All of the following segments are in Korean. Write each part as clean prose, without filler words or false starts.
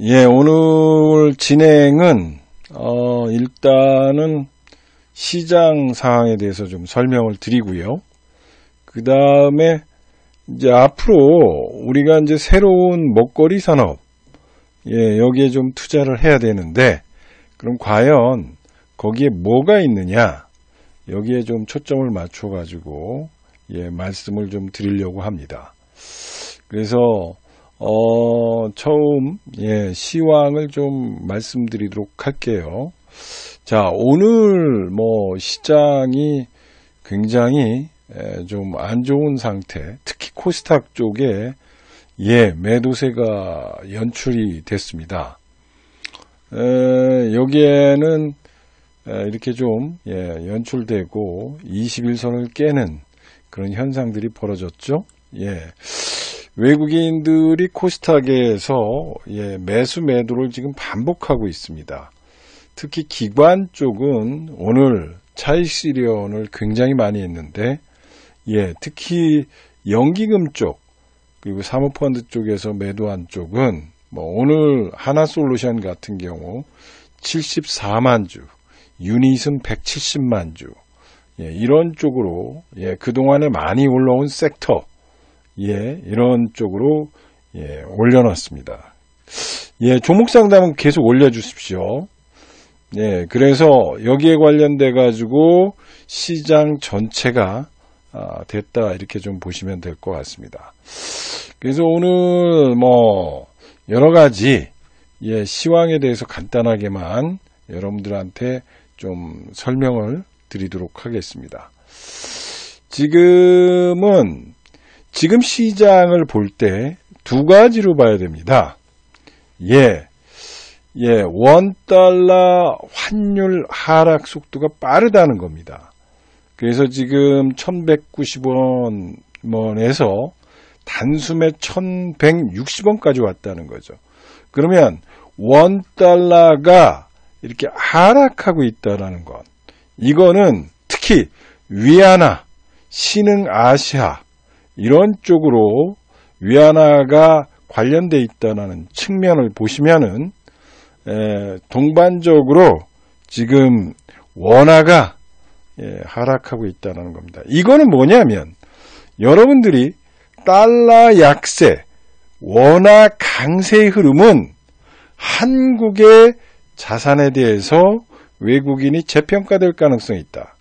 예, 오늘 진행은 일단은 시장 상황에 대해서 좀 설명을 드리고요. 그 다음에 이제 앞으로 우리가 이제 새로운 먹거리 산업, 여기에 좀 투자를 해야 되는데, 그럼 과연 거기에 뭐가 있느냐, 여기에 좀 초점을 맞춰가지고 말씀을 좀 드리려고 합니다. 그래서 처음 시황을 좀 말씀드리도록 할게요. 자, 오늘 시장이 굉장히 좀 안 좋은 상태, 특히 코스닥 쪽에 매도세가 연출이 됐습니다. 여기에는 이렇게 좀 연출되고 21선을 깨는 그런 현상들이 벌어졌죠. 외국인들이 코스닥에서 매수 매도를 지금 반복하고 있습니다. 특히 기관 쪽은 오늘 차익 실현을 굉장히 많이 했는데, 특히 연기금 쪽 그리고 사모펀드 쪽에서 매도한 쪽은 오늘 하나솔루션 같은 경우 74만 주, 유닛은 170만 주, 이런 쪽으로 그동안에 많이 올라온 섹터, 이런 쪽으로 올려놨습니다. 종목 상담은 계속 올려주십시오. 그래서 여기에 관련돼 가지고 시장 전체가 됐다, 이렇게 좀 보시면 될 것 같습니다. 그래서 오늘 여러 가지 시황에 대해서 간단하게만 여러분들한테 좀 설명을 드리도록 하겠습니다. 지금 시장을 볼 때 두 가지로 봐야 됩니다. 원달러 환율 하락 속도가 빠르다는 겁니다. 그래서 지금 1190원에서 단숨에 1160원까지 왔다는 거죠. 그러면 원달러가 이렇게 하락하고 있다는 것, 이거는 특히 위안화, 신흥아시아 이런 쪽으로 위안화가 관련돼 있다는 측면을 보시면은 동반적으로 지금 원화가 하락하고 있다는 겁니다. 이거는 뭐냐면 여러분들이 달러 약세, 원화 강세의 흐름은 한국의 자산에 대해서 외국인이 재평가될 가능성이 있다.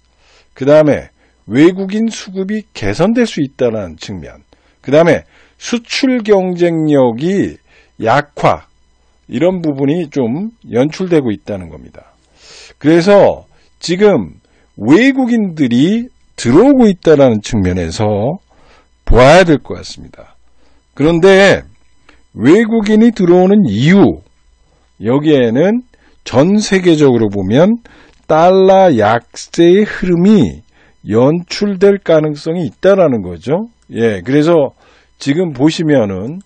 그 다음에 외국인 수급이 개선될 수 있다는 측면, 그 다음에 수출 경쟁력이 약화, 이런 부분이 좀 연출되고 있다는 겁니다. 그래서 지금 외국인들이 들어오고 있다는 측면에서 보아야 될 것 같습니다. 그런데 외국인이 들어오는 이유, 여기에는 전 세계적으로 보면 달러 약세의 흐름이 연출될 가능성이 있다라는 거죠. 그래서 지금 보시면은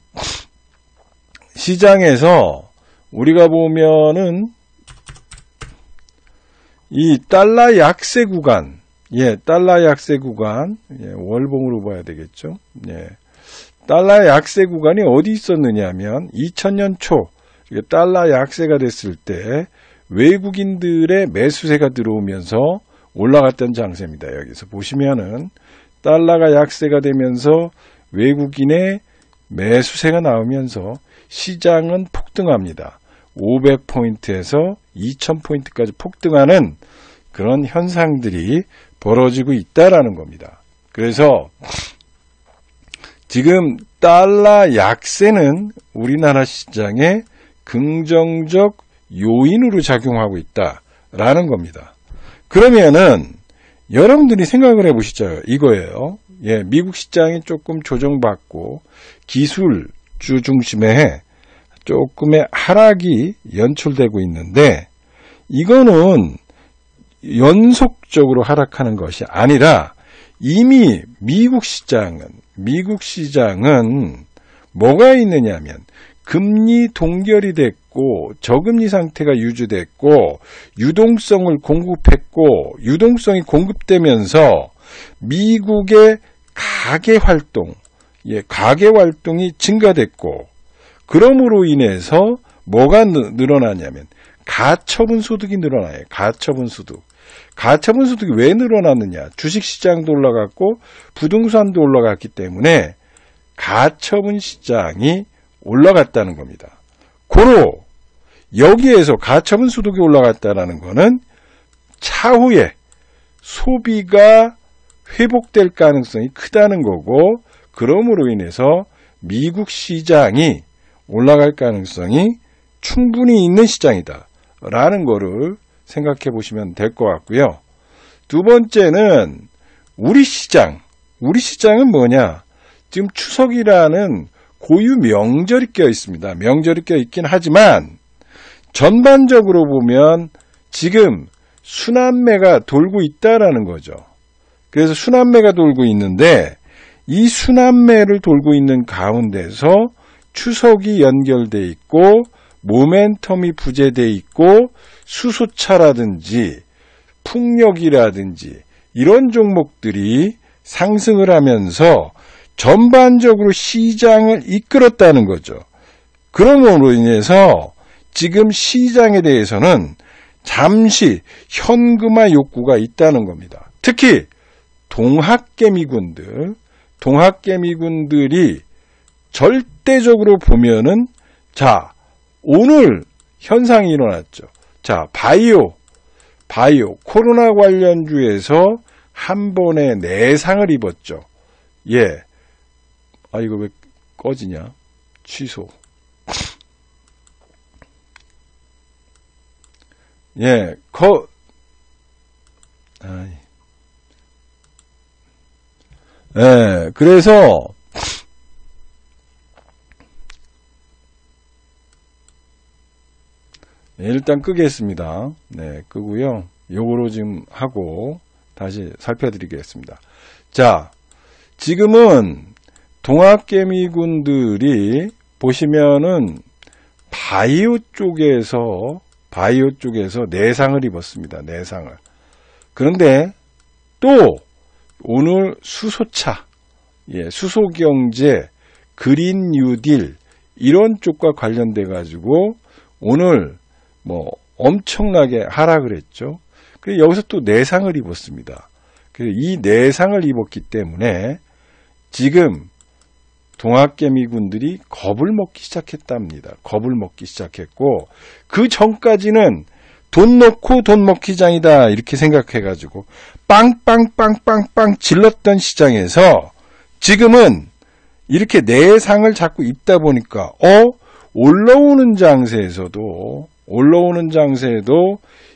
시장에서 우리가 보면은 이 달러 약세 구간, 달러 약세 구간, 월봉으로 봐야 되겠죠. 달러 약세 구간이 어디 있었느냐 하면 2000년 초 달러 약세가 됐을 때 외국인들의 매수세가 들어오면서 올라갔던 장세입니다. 여기서 보시면은 달러가 약세가 되면서 외국인의 매수세가 나오면서 시장은 폭등합니다. 500포인트에서 2000포인트까지 폭등하는 그런 현상들이 벌어지고 있다라는 겁니다. 그래서 지금 달러 약세는 우리나라 시장에 긍정적 요인으로 작용하고 있다라는 겁니다. 그러면은 여러분들이 생각을 해보시죠. 이거예요. 미국 시장이 조금 조정받고 기술주 중심의 조금의 하락이 연출되고 있는데, 이거는 연속적으로 하락하는 것이 아니라 이미 미국 시장은 뭐가 있느냐면 금리 동결이 됐고 저금리 상태가 유지됐고 유동성을 공급했고, 유동성이 공급되면서 미국의 가계 활동이 증가됐고, 그러므로 인해서 뭐가 늘어나냐면 가처분 소득이 늘어나요. 가처분 소득. 가처분 소득이 왜 늘어났느냐? 주식시장도 올라갔고 부동산도 올라갔기 때문에 가처분 시장이 올라갔다는 겁니다. 고로 여기에서 가처분 소득이 올라갔다는 거는 차후에 소비가 회복될 가능성이 크다는 거고, 그러므로 인해서 미국 시장이 올라갈 가능성이 충분히 있는 시장이다 라는 거를 생각해 보시면 될 것 같고요. 두 번째는 우리 시장은 뭐냐? 지금 추석이라는 고유 명절이 껴 있습니다. 명절이 껴 있긴 하지만 전반적으로 보면 지금 순환매가 돌고 있다라는 거죠. 그래서 순환매가 돌고 있는데 이 순환매를 돌고 있는 가운데서 추석이 연결돼 있고 모멘텀이 부재돼 있고 수소차라든지 풍력이라든지 이런 종목들이 상승을 하면서 전반적으로 시장을 이끌었다는 거죠. 그러므로 인해서 지금 시장에 대해서는 잠시 현금화 욕구가 있다는 겁니다. 특히 동학개미군들이 절대적으로 보면은, 자, 오늘 현상이 일어났죠. 자, 바이오 코로나 관련주에서 한 번에 내상을 입었죠. 예. 아, 이거 왜 꺼지냐? 취소. 예, 그래서, 일단 끄겠습니다. 네, 끄고요. 요거로 지금 하고 다시 살펴드리겠습니다. 자, 지금은 동학개미군들이 보시면은 바이오 쪽에서 내상을 입었습니다. 내상을. 그런데 또 오늘 수소차, 수소경제, 그린 뉴딜 이런 쪽과 관련돼 가지고 오늘 뭐 엄청나게 하락을 했죠. 그래서 여기서 또 내상을 입었습니다. 그래서 이 내상을 입었기 때문에 지금 동학개미군들이 겁을 먹기 시작했답니다. 겁을 먹기 시작했고, 그 전까지는 돈 넣고 돈 먹기장이다 이렇게 생각해가지고 빵빵빵빵빵 질렀던 시장에서 지금은 이렇게 내상을 자꾸 입다 보니까 올라오는 장세에도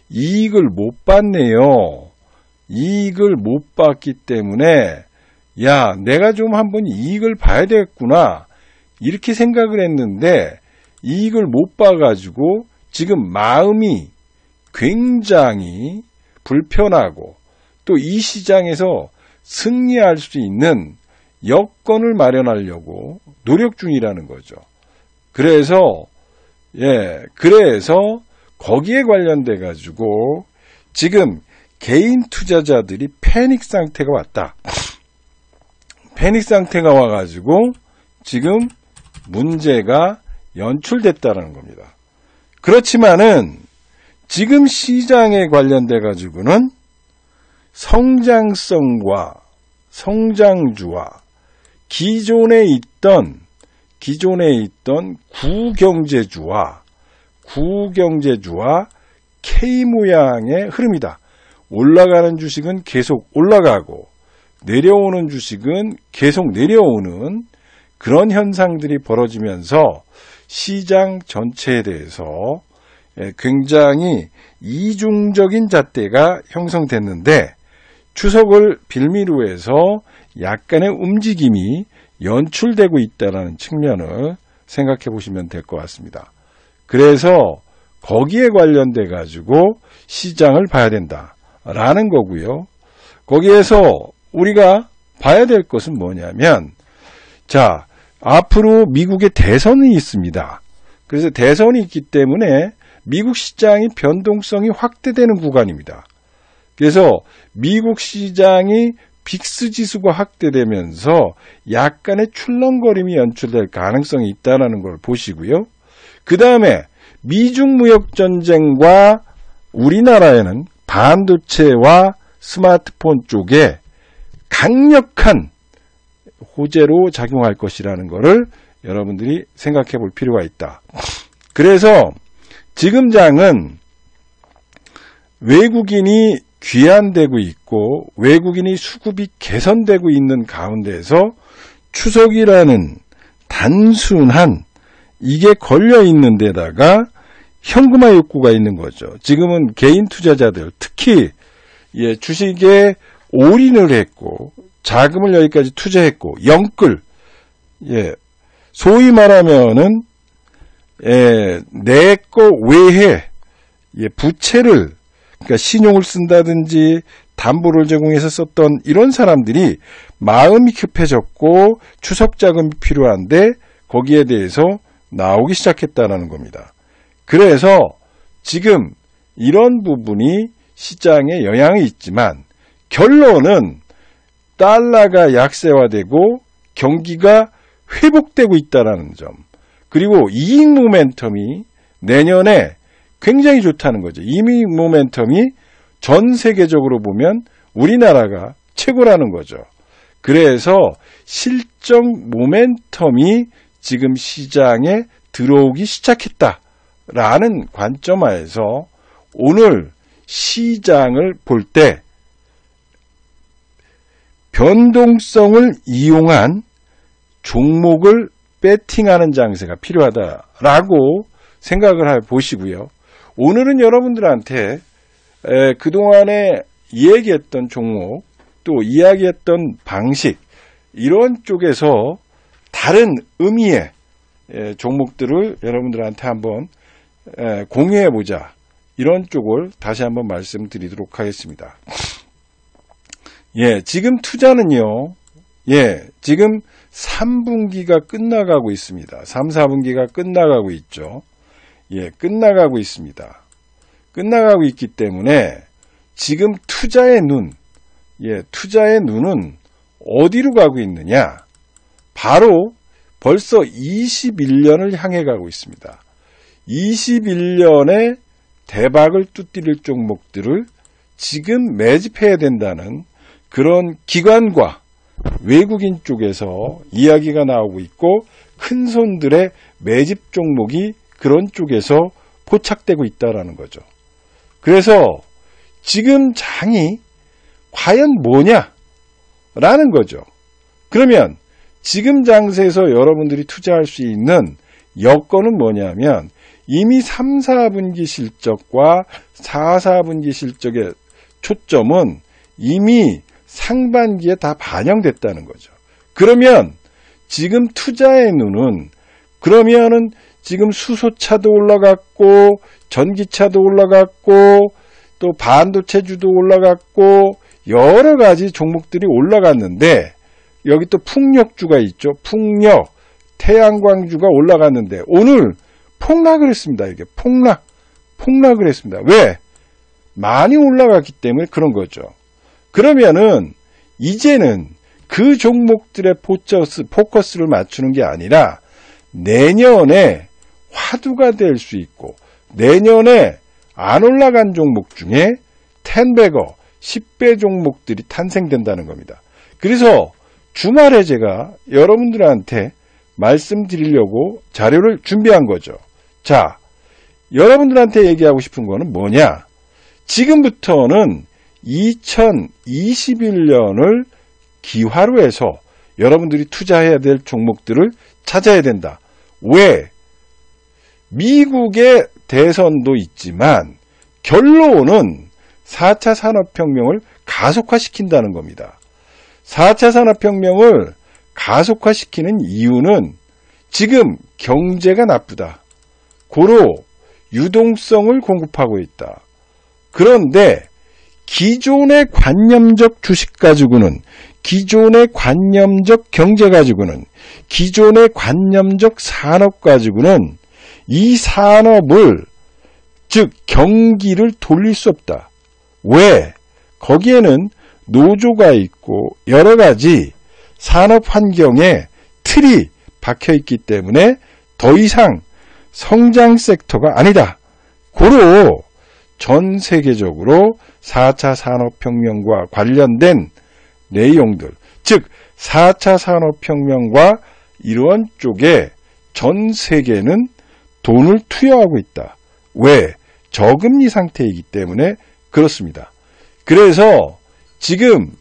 이익을 못 봤네요. 이익을 못 봤기 때문에 야, 내가 좀 한번 이익을 봐야 되겠구나 이렇게 생각을 했는데 이익을 못 봐가지고 지금 마음이 굉장히 불편하고 또 이 시장에서 승리할 수 있는 여건을 마련하려고 노력 중이라는 거죠. 그래서 거기에 관련돼 가지고 지금 개인 투자자들이 패닉 상태가 왔다. 패닉 상태가 와가지고 지금 문제가 연출됐다는 겁니다. 그렇지만은 지금 시장에 관련돼 가지고는 성장성과 성장주와 기존에 있던 구경제주와 K 모양의 흐름이다. 올라가는 주식은 계속 올라가고 내려오는 주식은 계속 내려오는 그런 현상들이 벌어지면서 시장 전체에 대해서 굉장히 이중적인 잣대가 형성됐는데 추석을 빌미로 해서 약간의 움직임이 연출되고 있다는 측면을 생각해 보시면 될 것 같습니다. 그래서 거기에 관련돼 가지고 시장을 봐야 된다라는 거고요. 거기에서 우리가 봐야 될 것은 뭐냐면, 자, 앞으로 미국의 대선이 있습니다. 그래서 대선이 있기 때문에 미국 시장이 변동성이 확대되는 구간입니다. 그래서 미국 시장이 빅스 지수가 확대되면서 약간의 출렁거림이 연출될 가능성이 있다는 걸 보시고요. 그 다음에 미중 무역 전쟁과 우리나라에는 반도체와 스마트폰 쪽에 강력한 호재로 작용할 것이라는 것을 여러분들이 생각해 볼 필요가 있다. 그래서 지금 장은 외국인이 귀환되고 있고 외국인이 수급이 개선되고 있는 가운데에서 추석이라는 단순한 이게 걸려 있는 데다가 현금화 욕구가 있는 거죠. 지금은 개인 투자자들 특히 주식에 올인을 했고 자금을 여기까지 투자했고 영끌 소위 말하면은 내 거 외에 부채를 그러니까 신용을 쓴다든지 담보를 제공해서 썼던 이런 사람들이 마음이 급해졌고 추석 자금이 필요한데 거기에 대해서 나오기 시작했다는 겁니다. 그래서 지금 이런 부분이 시장에 영향이 있지만 결론은 달러가 약세화되고 경기가 회복되고 있다는 점 그리고 이익 모멘텀이 내년에 굉장히 좋다는 거죠. 이익 모멘텀이 전 세계적으로 보면 우리나라가 최고라는 거죠. 그래서 실적 모멘텀이 지금 시장에 들어오기 시작했다라는 관점하에서 오늘 시장을 볼 때 변동성을 이용한 종목을 배팅하는 장세가 필요하다라고 생각을 보시고요. 오늘은 여러분들한테 그동안에 얘기했던 종목 또 이야기했던 방식 이런 쪽에서 다른 의미의 종목들을 여러분들한테 한번 공유해보자 이런 쪽을 다시 한번 말씀드리도록 하겠습니다. 지금 투자는요. 지금 3분기가 끝나가고 있습니다. 3, 4분기가 끝나가고 있죠. 끝나가고 있습니다. 끝나가고 있기 때문에 지금 투자의 눈은 어디로 가고 있느냐? 바로 벌써 21년을 향해 가고 있습니다. 21년에 대박을 뚜띠릴 종목들을 지금 매집해야 된다는 그런 기관과 외국인 쪽에서 이야기가 나오고 있고 큰 손들의 매집 종목이 그런 쪽에서 포착되고 있다는 거죠. 그래서 지금 장이 과연 뭐냐라는 거죠. 그러면 지금 장세에서 여러분들이 투자할 수 있는 여건은 뭐냐면 이미 3, 4분기 실적과 4, 4분기 실적의 초점은 이미 상반기에 다 반영됐다는 거죠. 그러면 지금 투자의 눈은 그러면은 지금 수소차도 올라갔고 전기차도 올라갔고 또 반도체주도 올라갔고 여러 가지 종목들이 올라갔는데 여기 또 풍력주가 있죠. 풍력, 태양광주가 올라갔는데 오늘 폭락을 했습니다. 이게 폭락을 했습니다. 왜? 많이 올라갔기 때문에 그런 거죠. 그러면은 이제는 그 종목들의 포커스를 맞추는 게 아니라 내년에 화두가 될 수 있고 내년에 안 올라간 종목 중에 10배거, 10배 종목들이 탄생된다는 겁니다. 그래서 주말에 제가 여러분들한테 말씀드리려고 자료를 준비한 거죠. 자, 여러분들한테 얘기하고 싶은 거는 뭐냐? 지금부터는 2021년을 기화로 해서 여러분들이 투자해야 될 종목들을 찾아야 된다. 왜? 미국의 대선도 있지만 결론은 4차 산업혁명을 가속화시킨다는 겁니다. 4차 산업혁명을 가속화시키는 이유는 지금 경제가 나쁘다. 고로 유동성을 공급하고 있다. 그런데 기존의 관념적 주식 가지고는 기존의 관념적 경제 가지고는 기존의 관념적 산업 가지고는 이 산업을 즉 경기를 돌릴 수 없다. 왜? 거기에는 노조가 있고 여러 가지 산업 환경에 틀이 박혀 있기 때문에 더 이상 성장 섹터가 아니다. 고로 전 세계적으로 4차 산업혁명과 관련된 내용들, 즉 4차 산업혁명과 이런 쪽에 전 세계는 돈을 투여하고 있다. 왜? 저금리 상태이기 때문에 그렇습니다. 그래서 지금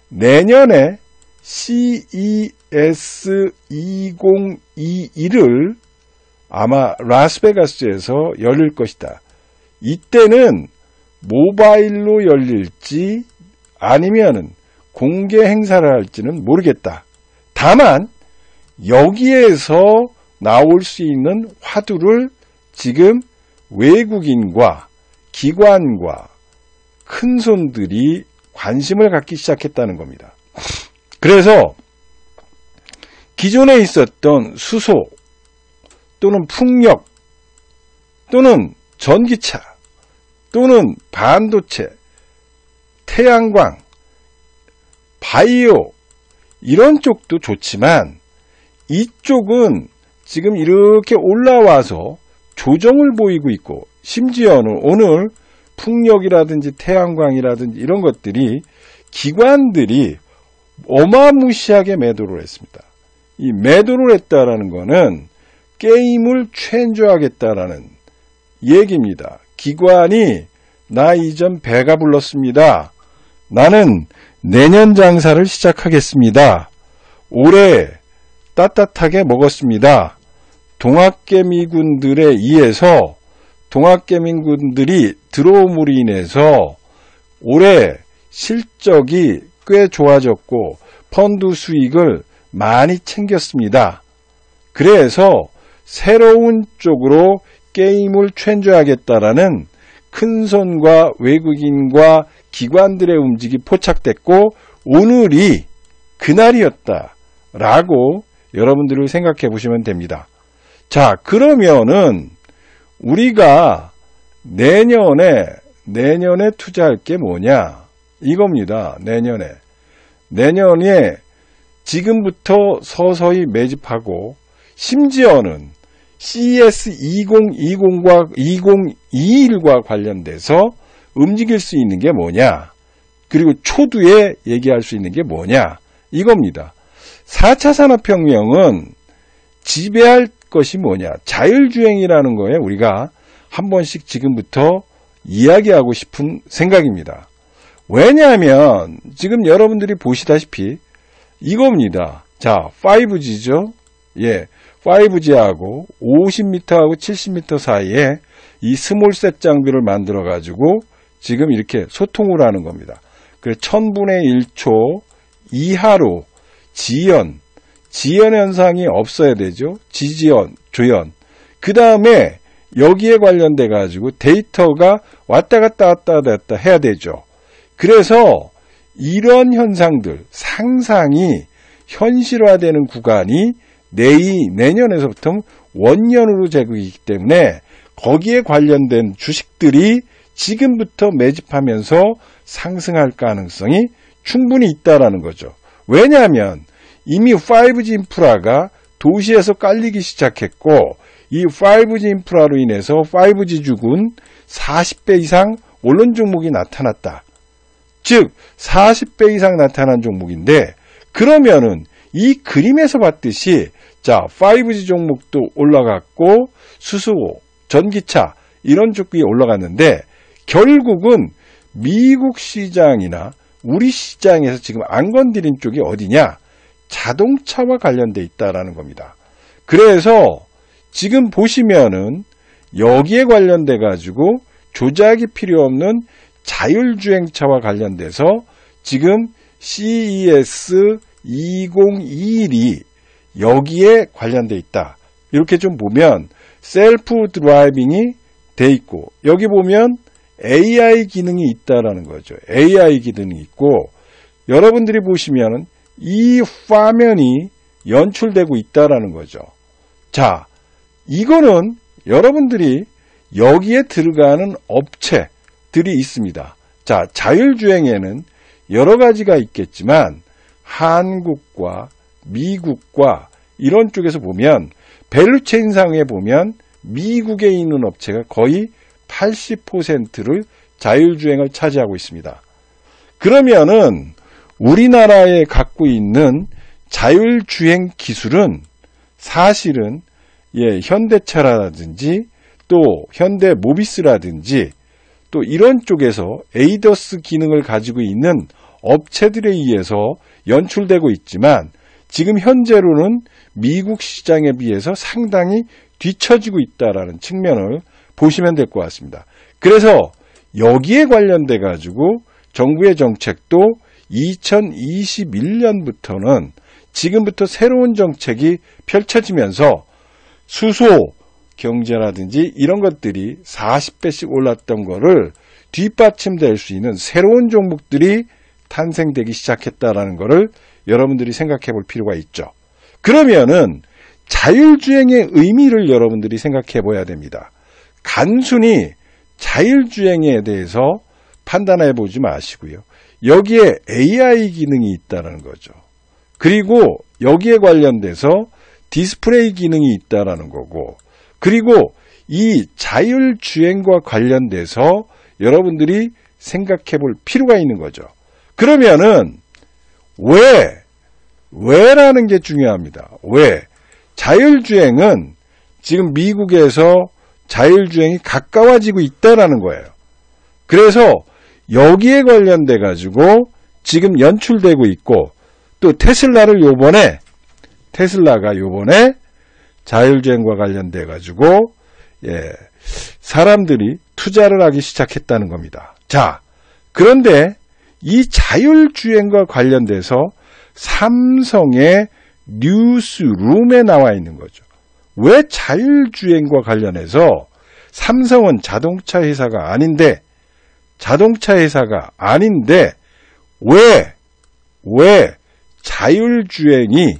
내년에 CES 2021을 아마 라스베가스에서 열릴 것이다. 이때는 모바일로 열릴지 아니면은 공개 행사를 할지는 모르겠다. 다만 여기에서 나올 수 있는 화두를 지금 외국인과 기관과 큰손들이 관심을 갖기 시작했다는 겁니다. 그래서 기존에 있었던 수소 또는 풍력 또는 전기차 또는 반도체, 태양광, 바이오 이런 쪽도 좋지만 이쪽은 지금 이렇게 올라와서 조정을 보이고 있고 심지어는 오늘 풍력이라든지 태양광이라든지 이런 것들이 기관들이 어마무시하게 매도를 했습니다. 이 매도를 했다라는 것은 게임을 체인지하겠다라는 얘기입니다. 기관이 나 이전 배가 불렀습니다. 나는 내년 장사를 시작하겠습니다. 올해 따뜻하게 먹었습니다. 동학개미군들에 의해서 동학개미군들이 들어옴으로 인해서 올해 실적이 꽤 좋아졌고 펀드 수익을 많이 챙겼습니다. 그래서 새로운 쪽으로 게임을 체인지하겠다라는 큰손과 외국인과 기관들의 움직임이 포착됐고 오늘이 그날이었다라고 여러분들을 생각해 보시면 됩니다. 자, 그러면은 우리가 내년에 투자할 게 뭐냐? 이겁니다. 내년에 지금부터 서서히 매집하고 심지어는 CES 2020과 2021과 관련돼서 움직일 수 있는 게 뭐냐? 그리고 초두에 얘기할 수 있는 게 뭐냐? 이겁니다. 4차 산업혁명은 지배할 것이 뭐냐? 자율주행이라는 거에 우리가 한 번씩 지금부터 이야기하고 싶은 생각입니다. 왜냐하면 지금 여러분들이 보시다시피 이겁니다. 자, 5G죠? 예, 5G하고 50m하고 70m 사이에 이 스몰셋 장비를 만들어 가지고 지금 이렇게 소통을 하는 겁니다. 그래서 1000분의 1초 이하로 지연 현상이 없어야 되죠. 지지연, 조연. 그 다음에 여기에 관련돼 가지고 데이터가 왔다 갔다 해야 되죠. 그래서 이런 현상들, 상상이 현실화되는 구간이 내년에서부터 원년으로 제국이기 때문에 거기에 관련된 주식들이 지금부터 매집하면서 상승할 가능성이 충분히 있다라는 거죠. 왜냐하면 이미 5G 인프라가 도시에서 깔리기 시작했고 이 5G 인프라로 인해서 5G 주군 40배 이상 오른 종목이 나타났다. 즉 40배 이상 나타난 종목인데 그러면은 이 그림에서 봤듯이 자 5G 종목도 올라갔고 수소, 전기차 이런 쪽이 올라갔는데 결국은 미국 시장이나 우리 시장에서 지금 안 건드린 쪽이 어디냐? 자동차와 관련돼 있다라는 겁니다. 그래서 지금 보시면은 여기에 관련돼 가지고 조작이 필요 없는 자율주행차와 관련돼서 지금 CES 2021이 여기에 관련돼 있다. 이렇게 좀 보면 셀프 드라이빙이 돼 있고 여기 보면 AI 기능이 있다라는 거죠. AI 기능이 있고 여러분들이 보시면 이 화면이 연출되고 있다라는 거죠. 자, 이거는 여러분들이 여기에 들어가는 업체들이 있습니다. 자, 자율주행에는 여러 가지가 있겠지만 한국과 미국과 이런 쪽에서 보면 밸류체인상에 보면 미국에 있는 업체가 거의 80%를 자율주행을 차지하고 있습니다. 그러면은 우리나라에 갖고 있는 자율주행 기술은 사실은 현대차라든지 또 현대모비스라든지 또 이런 쪽에서 에이더스 기능을 가지고 있는 업체들에 의해서 연출되고 있지만 지금 현재로는 미국 시장에 비해서 상당히 뒤처지고 있다라는 측면을 보시면 될 것 같습니다. 그래서 여기에 관련돼 가지고 정부의 정책도 2021년부터는 지금부터 새로운 정책이 펼쳐지면서 수소 경제라든지 이런 것들이 40배씩 올랐던 거를 뒷받침될 수 있는 새로운 종목들이 탄생되기 시작했다라는 거를 여러분들이 생각해 볼 필요가 있죠. 그러면은 자율주행의 의미를 여러분들이 생각해 봐야 됩니다. 단순히 자율주행에 대해서 판단해 보지 마시고요. 여기에 AI 기능이 있다는 거죠. 그리고 여기에 관련돼서 디스플레이 기능이 있다는 거고, 그리고 이 자율주행과 관련돼서 여러분들이 생각해 볼 필요가 있는 거죠. 그러면은 왜라는 게 중요합니다. 왜? 자율주행은 지금 미국에서 자율주행이 가까워지고 있다라는 거예요. 그래서 여기에 관련돼 가지고 지금 연출되고 있고, 또 테슬라가 요번에 자율주행과 관련돼 가지고 사람들이 투자를 하기 시작했다는 겁니다. 자, 그런데 이 자율주행과 관련돼서 삼성의 뉴스룸에 나와 있는 거죠. 왜 자율주행과 관련해서 삼성은 자동차 회사가 아닌데 왜 자율주행이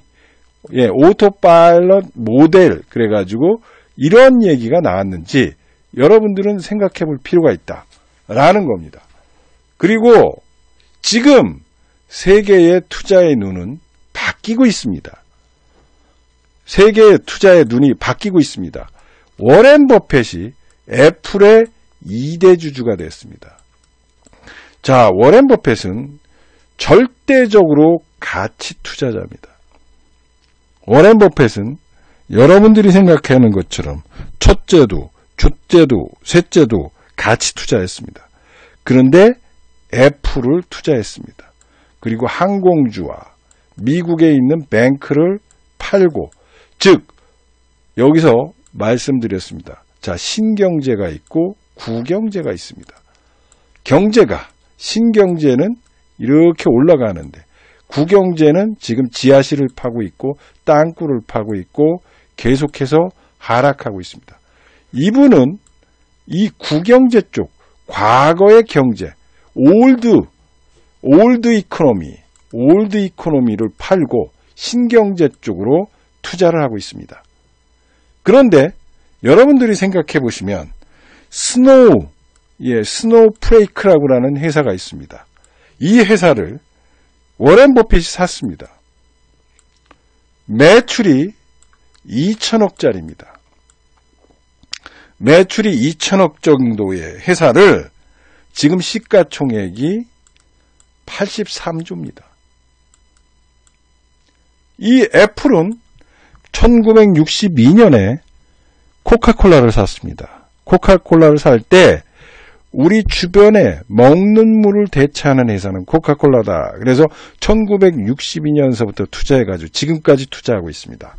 오토파일럿 모델 그래가지고 이런 얘기가 나왔는지 여러분들은 생각해 볼 필요가 있다라는 겁니다. 그리고 지금 세계의 투자의 눈은 바뀌고 있습니다. 세계의 투자의 눈이 바뀌고 있습니다. 워렌 버핏이 애플의 2대 주주가 됐습니다. 자, 워렌 버핏은 절대적으로 가치 투자자입니다. 워렌 버핏은 여러분들이 생각하는 것처럼 첫째도, 둘째도, 셋째도 가치 투자했습니다. 그런데 애플을 투자했습니다. 그리고 항공주와 미국에 있는 뱅크를 팔고, 즉 여기서 말씀드렸습니다. 자, 신경제가 있고 구경제가 있습니다. 신경제는 이렇게 올라가는데 구경제는 지금 지하실을 파고 있고 땅굴을 파고 있고 계속해서 하락하고 있습니다. 이분은 이 구경제 쪽, 과거의 경제, 올드 이코노미를 팔고 신경제 쪽으로 투자를 하고 있습니다. 그런데 여러분들이 생각해 보시면 스노우프레이크라고 하는 회사가 있습니다. 이 회사를 워렌 버핏이 샀습니다. 매출이 2천억짜리입니다. 매출이 2천억 정도의 회사를 지금 시가총액이 83조입니다. 이 애플은 1962년에 코카콜라를 샀습니다. 코카콜라를 살 때 우리 주변에 먹는 물을 대체하는 회사는 코카콜라다. 그래서 1962년서부터 투자해가지고 지금까지 투자하고 있습니다.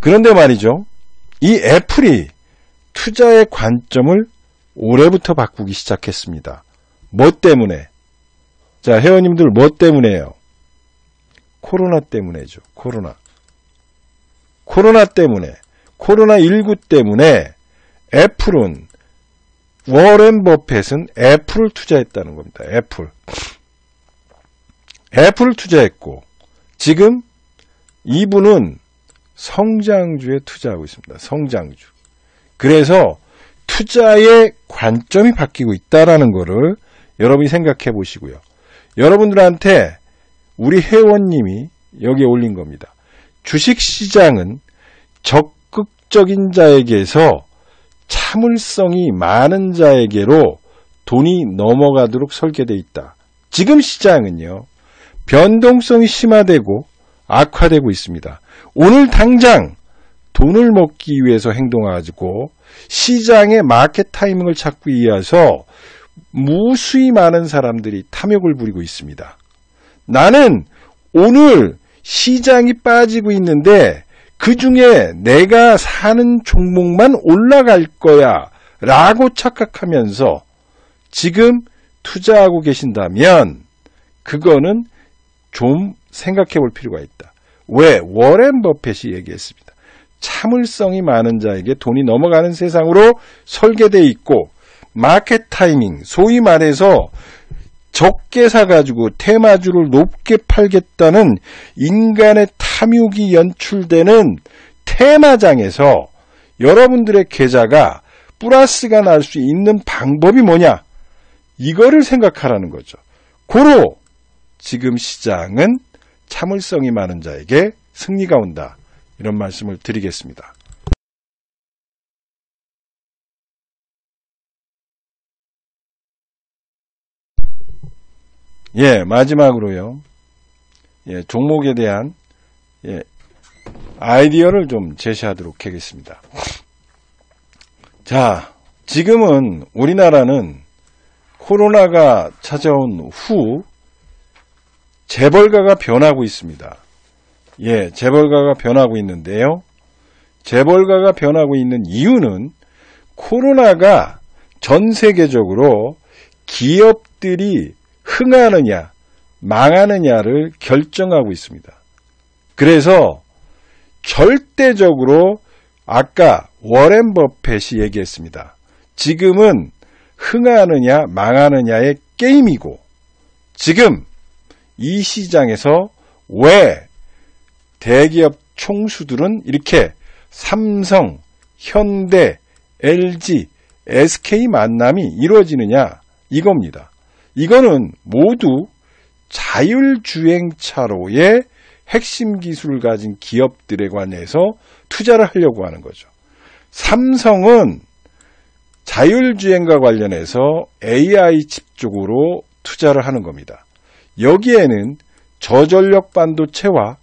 그런데 말이죠. 이 애플이 투자의 관점을 올해부터 바꾸기 시작했습니다. 뭐 때문에? 자, 회원님들 뭐 때문에요? 코로나 때문에죠. 코로나19 때문에 애플은, 워렌 버핏은 애플을 투자했다는 겁니다. 애플을 투자했고, 지금 이분은 성장주에 투자하고 있습니다. 성장주. 그래서 투자의 관점이 바뀌고 있다라는 거를 여러분이 생각해 보시고요. 여러분들한테 우리 회원님이 여기에 올린 겁니다. 주식시장은 적극적인 자에게서 참을성이 많은 자에게로 돈이 넘어가도록 설계되어 있다. 지금 시장은요, 변동성이 심화되고 악화되고 있습니다. 오늘 당장 돈을 먹기 위해서 행동하고 시장의 마켓 타이밍을 찾기 위해서 무수히 많은 사람들이 탐욕을 부리고 있습니다. 나는 오늘 시장이 빠지고 있는데 그 중에 내가 사는 종목만 올라갈 거야 라고 착각하면서 지금 투자하고 계신다면 그거는 좀 생각해 볼 필요가 있다. 왜? 워렌 버핏이 얘기했습니다. 참을성이 많은 자에게 돈이 넘어가는 세상으로 설계되어 있고 마켓 타이밍, 소위 말해서 적게 사가지고 테마주를 높게 팔겠다는 인간의 탐욕이 연출되는 테마장에서 여러분들의 계좌가 플러스가 날 수 있는 방법이 뭐냐? 이거를 생각하라는 거죠. 고로 지금 시장은 참을성이 많은 자에게 승리가 온다. 이런 말씀을 드리겠습니다. 마지막으로요. 종목에 대한 아이디어를 좀 제시하도록 하겠습니다. 자, 지금은 우리나라는 코로나가 찾아온 후 재벌가가 변하고 있습니다. 재벌가가 변하고 있는데요. 재벌가가 변하고 있는 이유는 코로나가 전 세계적으로 기업들이 흥하느냐, 망하느냐를 결정하고 있습니다. 그래서 절대적으로 아까 워렌 버핏이 얘기했습니다. 지금은 흥하느냐, 망하느냐의 게임이고 지금 이 시장에서 왜 대기업 총수들은 이렇게 삼성, 현대, LG, SK 만남이 이루어지느냐 이겁니다. 이거는 모두 자율주행차로의 핵심 기술을 가진 기업들에 관해서 투자를 하려고 하는 거죠. 삼성은 자율주행과 관련해서 AI 칩 쪽으로 투자를 하는 겁니다. 여기에는 저전력 반도체와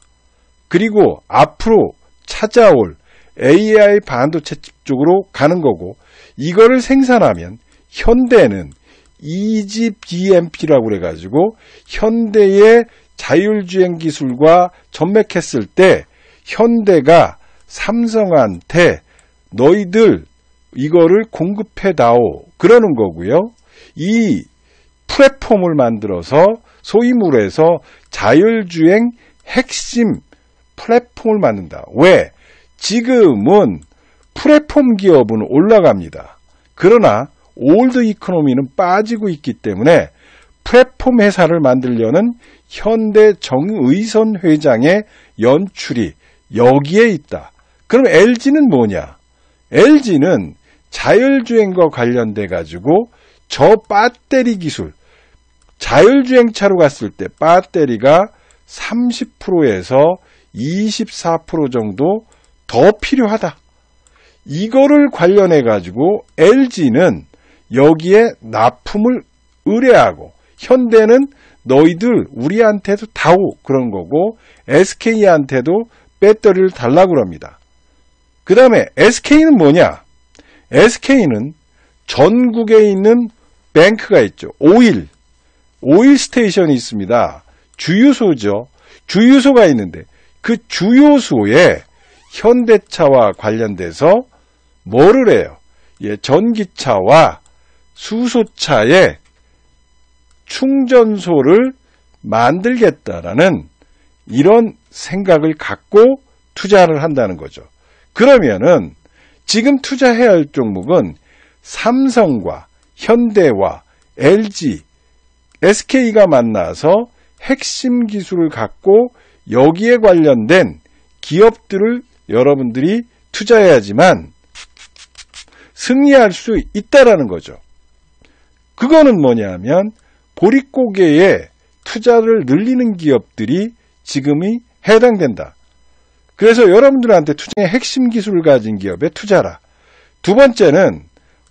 그리고 앞으로 찾아올 AI 반도체 칩 쪽으로 가는 거고 이거를 생산하면 현대는 EGBMP라고 그래가지고 현대의 자율주행 기술과 전맥했을 때 현대가 삼성한테 너희들 이거를 공급해다오 그러는 거고요. 이 플랫폼을 만들어서 소위 말해서 자율주행 핵심 플랫폼을 만든다. 왜? 지금은 플랫폼 기업은 올라갑니다. 그러나 올드 이코노미는 빠지고 있기 때문에 플랫폼 회사를 만들려는 현대 정의선 회장의 연출이 여기에 있다. 그럼 LG는 뭐냐? LG는 자율주행과 관련돼 가지고 저 배터리 기술, 자율주행차로 갔을 때 배터리가 30%에서 24% 정도 더 필요하다. 이거를 관련해 가지고 LG는 여기에 납품을 의뢰하고 현대는 너희들 우리한테도 다오 그런 거고 SK한테도 배터리를 달라고 합니다. 그 다음에 SK는 뭐냐? SK는 전국에 있는 뱅크가 있죠. 오일 스테이션이 있습니다. 주유소죠. 주유소가 있는데 그 주유소에 현대차와 관련돼서 뭐를 해요? 전기차와 수소차의 충전소를 만들겠다라는 이런 생각을 갖고 투자를 한다는 거죠. 그러면은 지금 투자해야 할 종목은 삼성과 현대와 LG, SK가 만나서 핵심 기술을 갖고 여기에 관련된 기업들을 여러분들이 투자해야지만 승리할 수 있다라는 거죠. 그거는 뭐냐면 보릿고개에 투자를 늘리는 기업들이 지금이 해당된다. 그래서 여러분들한테 투자의 핵심 기술을 가진 기업에 투자라. 두 번째는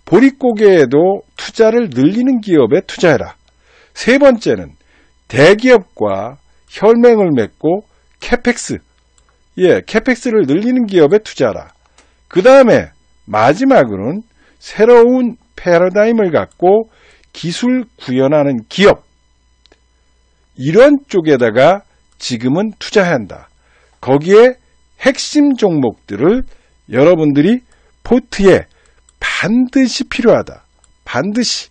보릿고개에도 투자를 늘리는 기업에 투자해라. 세 번째는 대기업과 혈맹을 맺고 캐펙스를 늘리는 기업에 투자하라. 그 다음에 마지막으로는 새로운 패러다임을 갖고 기술 구현하는 기업, 이런 쪽에다가 지금은 투자해야 한다. 거기에 핵심 종목들을 여러분들이 포트에 반드시 필요하다. 반드시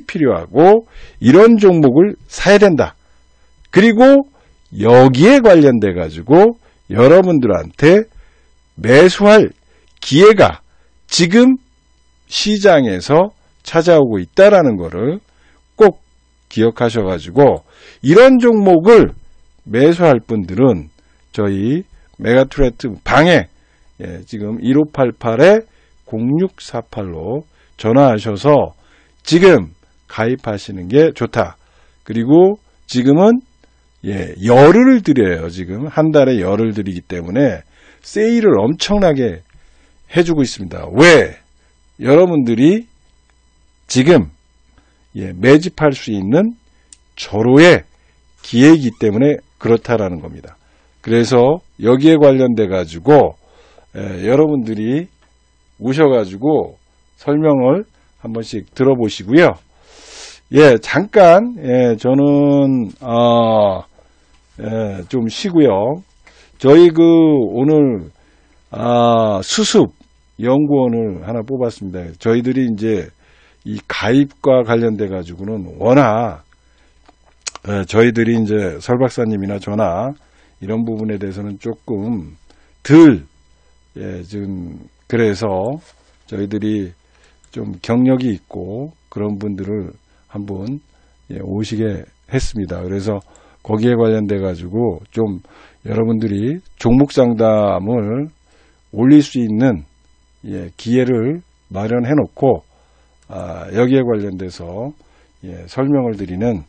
필요하고 이런 종목을 사야 된다. 그리고 여기에 관련돼 가지고 여러분들한테 매수할 기회가 지금 시장에서 찾아오고 있다라는 것을 꼭 기억하셔가지고 이런 종목을 매수할 분들은 저희 메가트레이드 방에 지금 1588-0648로 전화하셔서 지금 가입하시는 게 좋다. 그리고 지금은 열흘을 드려요. 지금 한 달에 열흘 드리기 때문에 세일을 엄청나게 해주고 있습니다. 왜? 여러분들이 지금 매집할 수 있는 절호의 기회이기 때문에 그렇다라는 겁니다. 그래서 여기에 관련돼 가지고 여러분들이 오셔가지고 설명을 한 번씩 들어보시고요. 잠깐 저는 좀 쉬고요. 저희 오늘 수습 연구원을 하나 뽑았습니다. 저희들이 이제 이 가입과 관련돼 가지고는 워낙 저희들이 이제 설 박사님이나 저나 이런 부분에 대해서는 조금 지금 그래서 저희들이 좀 경력이 있고 그런 분들을 한번 오시게 했습니다. 그래서 거기에 관련돼 가지고 좀 여러분들이 종목 상담을 올릴 수 있는 기회를 마련해 놓고 여기에 관련돼서 설명을 드리는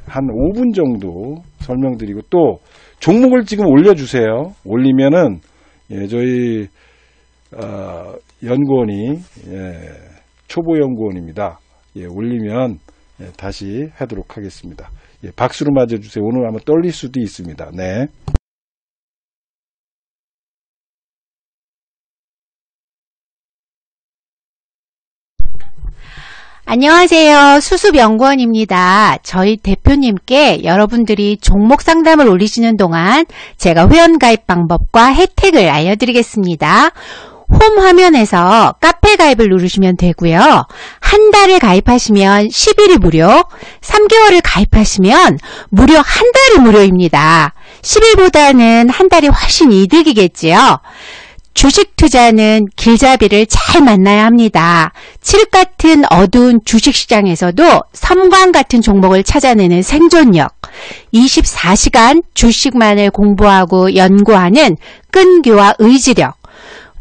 한 5분 정도 설명드리고 또 종목을 지금 올려주세요. 올리면은 저희 연구원이 초보 연구원입니다. 올리면 다시 하도록 하겠습니다. 박수로 맞아주세요. 오늘 아마 떨릴 수도 있습니다. 네. 안녕하세요. 수습연구원입니다. 저희 대표님께 여러분들이 종목 상담을 올리시는 동안 제가 회원가입 방법과 혜택을 알려드리겠습니다. 홈 화면에서 카페 가입을 누르시면 되고요. 한 달을 가입하시면 10일이 무료, 3개월을 가입하시면 무려 한 달이 무료입니다. 10일보다는 한 달이 훨씬 이득이겠지요. 주식 투자는 길잡이를 잘 만나야 합니다. 칠흑 같은 어두운 주식시장에서도 섬광 같은 종목을 찾아내는 생존력, 24시간 주식만을 공부하고 연구하는 끈기와 의지력,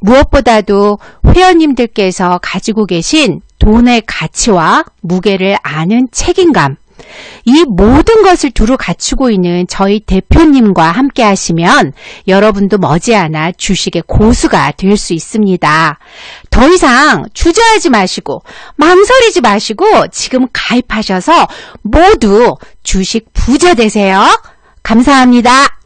무엇보다도 회원님들께서 가지고 계신 돈의 가치와 무게를 아는 책임감, 이 모든 것을 두루 갖추고 있는 저희 대표님과 함께 하시면 여러분도 머지않아 주식의 고수가 될 수 있습니다. 더 이상 주저하지 마시고 망설이지 마시고 지금 가입하셔서 모두 주식 부자 되세요. 감사합니다.